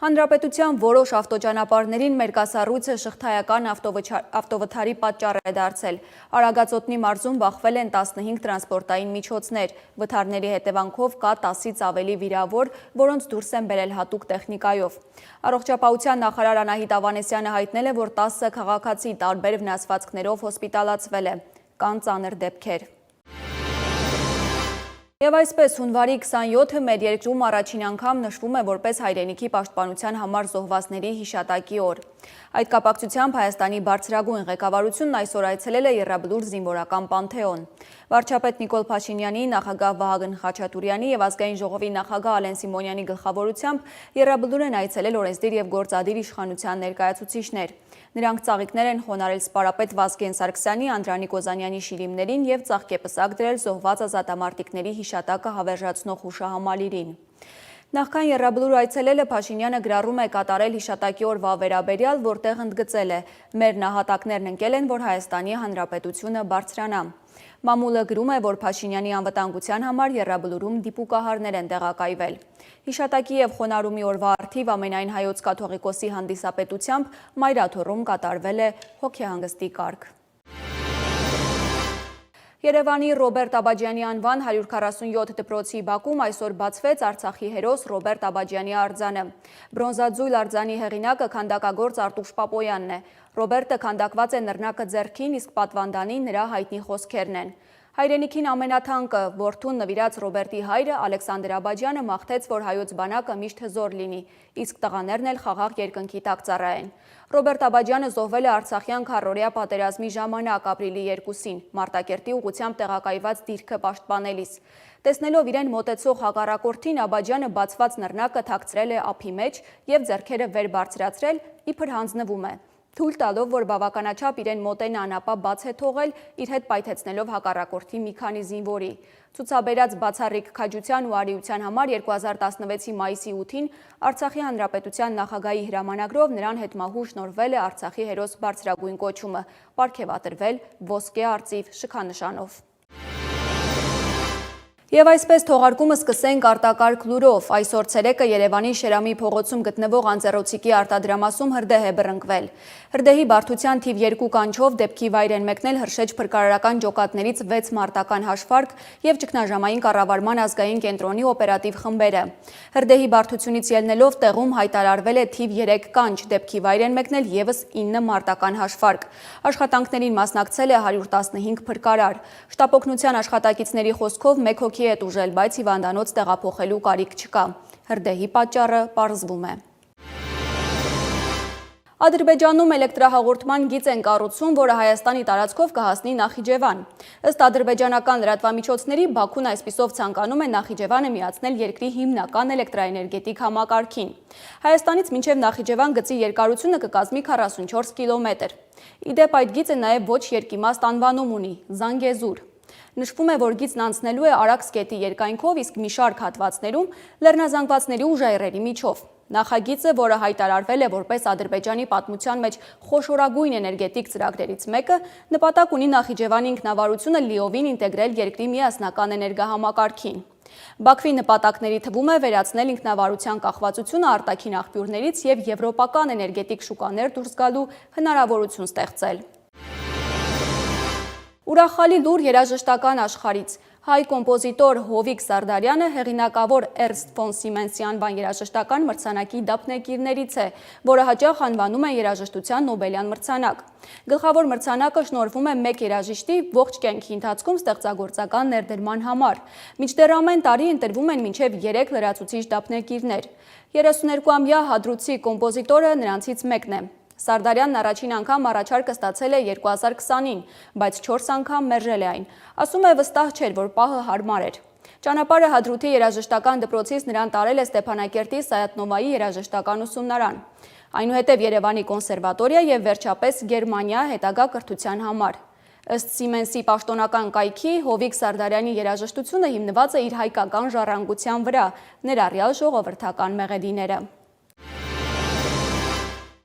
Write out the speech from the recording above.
Հանրապետության որոշ ավտոճանապարհներին մերկասառույցը շղթայական ավտովթարի պատճառ է դարձել։ Արագածոտնի մարզում բախվել են 15 տրանսպորտային միջոցներ։ Վթարների հետևանքով կա 10-ից ավելի վիրավոր, որոնց դուրս են բերել հատուկ տեխնիկայով։ Առողջապահության նախարար Անահիտ Ավանեսյանը հայտնել է, որ 10 քաղաքացի տարբեր վնասվածքներով հոսպիտալացվել է։ Կան ծանր դեպքեր։ Եվ այսպես հունվարի 27-ը մեր երկրում առաջին անգամ նշվում է որպես հայրենիքի պաշտպանության համար զոհվածների հիշատակի օր։ Այդ կապակցությամբ Հայաստանի բարձրագույն ղեկավարությունն այսօր այցելել է Եռաբլուր զինվորական պանթեոն։ Վարչապետ Նիկոլ Փաշինյանի, նախագահ Վահագն Խաչատուրյանի եւ Ազգային ժողովի նախագահ Ալեն Սիմոնյանի գլխավորությամբ Եռաբլուր են այցելել օրենսդիր եւ գործադիր իշխանության ներկայացուցիչներ։ Նրանք ծաղիկներ են խոնարհել սպարապետ Վազգեն Սարգսյանի, Անդրանիկ Օզանյանի շիրիմներին եւ ծաղկեպսակ դրել զոհված ազատամարտիկների հիշատակը հավերժացնող հուշահամալիրին։ Նախքան Եռաբլուր այցելելը Փաշինյանը գրառում է կատարել հիշատակի օրվա վերաբերյալ, որտեղ ընդգծել է. «Մեր նահատակներն ընկել են, որ Հայաստանի Հանրապետությունը բարձրանա»։ Մամուլը գրում է, որ Փաշինյանի անվտանգության համար Եռաբլուրում դիպուկահարներ են տեղակայվել։ Հիշատակի եւ խոնարհումի օրվա առթիվ ամենայն հայոց կաթողիկոսի հանդիսապետությամբ Մայրաթոռում կատարվել է հոգեհանգստի կարգ։ Երևանի Ռոբերտ Աբաջյանի անվան 147 դպրոցի բակում այսօր բացվեց Արցախի հերոս Ռոբերտ Աբաջյանի արձանը։ Բրոնզաձույլ արձանի հեղինակը քանդակագործ Արտուշ Պապոյանն է։ Ռոբերտը քանդակված է նռնակը ձեռքին, իսկ պատվանդանին նրա հայտնի խոսքերն են։ Հայրենիքին ամենաթանկը որդուն նվիրած Ռոբերտի հայրը Ալեքսանդր Աբաջյանը մաղթեց, որ հայոց բանակը միշտ հզոր լինի, իսկ տղաներն էլ խաղաղ երկնքի տակ ծառայեն։ Ռոբերտ Աբաջյանը զոհվել է Արցախյան քառօրյա պատերազմի ժամանակ ապրիլի 2-ին, Մարտակերտի ուղղությամբ տեղակայված դիրքը պաշտպանելիս։ Տեսնելով իրեն մոտեցող հակառակորդին, Աբաջյանը բացված նռնակը թաքցրել է ափի մեջ եւ ձեռքերը վեր բարձրացրել, իբր հանձնվում է։ Թույլ տալով, որ բավականաչափ իրեն մոտենան, ապա բաց է թողել, իր հետ պայթեցնելով հակառակորդի մի քանի զինվորի։ Ցուցաբերած բացառիկ քաջության ու արիության համար 2016-ի մայիսի 8-ին Արցախի Հանրապետության նախագահի հրամանագրով նրան հետմահու շնորհվել է Արցախի հերոս բարձրագույն կոչումը, պարգևատրվել ոսկե արծիվ շքանշանով։ Եվ այսպես թողարկումը սկսենք արտակարգ լուրով։ Այսօր ցերեկը Երևանի Շերամի փողոցում գտնվող անձեռոցիկի արտադրամասում հրդեհ է բռնկվել։ Հրդեհի բարդության թիվ 2 կանչով դեպքի վայր են մեկնել Հրշեջ փրկարարական ջոկատներից 6 մարտական հաշվարկ եւ ճգնաժամային կառավարման ազգային կենտրոնի օպերատիվ խմբերը։ Հրդեհի բարդությունից ելնելով տեղում հայտարարվել է թիվ 3 կանչ, դեպքի վայր են մեկնել եւս 9 մարտական հաշվարկ։ Աշխատանքներին մասնակցել է 115 փրկարար։ Շտապօգնության աշխատակիցների խոսքով 1 հոգի է տուժել, բայց հիվանդանոց տեղափոխելու կարիք չկա։ Հրդեհի պատճառը պարզվում է։ Ադրբեջանում էլեկտրահաղորդման գիծ են կառուցում, որը Հայաստանի տարածքով կհասնի Նախիջևան։ Ըստ ադրբեջանական լրատվամիջոցների, Բաքուն այսպիսով ցանկանում է Նախիջևանը միացնել երկրի հիմնական էլեկտրաէներգետիկ համակարգին։ Հայաստանից մինչև Նախիջևան գծի երկարությունը կկազմի 44 կիլոմետր։ Իդեպ այդ գիծը նաև ոչ երկիմաստ անվանում ունի՝ Զանգեզուր։ Նշվում է, որ գիծն անցնելու է Արաքս գետի երկայնքով, իսկ մի շարք հատվածներում լեռնազանգվածների ու ժայռերի միջով։ Նախագիծը, որը հայտարարվել է որպես Ադրբեջանի պատմության մեջ խոշորագույն էներգետիկ ծրագրերից մեկը, նպատակ ունի Նախիջևանի ինքնավարությունը լիովին ինտեգրել երկրի միասնական էներգահամակարգին։ Բաքվի նպատակների թվում է վերացնել ինքնավարության կախվածությունը արտաքին աղբյուրներից եւ եվրոպական էներգետիկ շուկաներ դուրս գալու հնարավորություն ստեղծել։ Ուրախալի լուր երաժշտական աշխարհից։ Հայ կոմպոզիտոր Հովիկ Սարդարյանը հեղինակավոր Էրնստ ֆոն Սիմենսի անվան երաժշտական մրցանակի դափնեկիրներից է, որը հաճախ անվանում են երաժշտության Նոբելյան մրցանակ։ Գլխավոր մրցանակը շնորհվում է մեկ երաժիշտի ողջ կյանքի ընթացքում ստեղծագործական ներդրման համար։ Մինչդեռ ամեն տարի ընտրվում են մինչև 3 լրացուցիչ դափնեկիրներ։ 32-ամյա հադրութի կոմպոզիտորը նրանցից մեկն է։ Սարդարյանն առաջին անգամ առաջարկը ստացել է 2020-ին, բայց 4 անգամ մերժել է այն։ Ասում է վստահ չէր, որ պահը հարմար էր։ Ճանապարհը Հադրութի երաժշտական դպրոցից նրան տարել է Ստեփանակերտի Սայաթնովայի երաժշտական ուսումնարան, այնուհետև Երևանի կոնսերվատորիա եւ վերջապես Գերմանիա հետագա կրթության համար։ Ըստ Սիմենսի պաշտոնական կայքի, Հովիկ Սարդարյանի երաժշտությունը հիմնված է իր հայկական ժառանգության վրա, ներառյալ ժողովրդական մեղեդիները։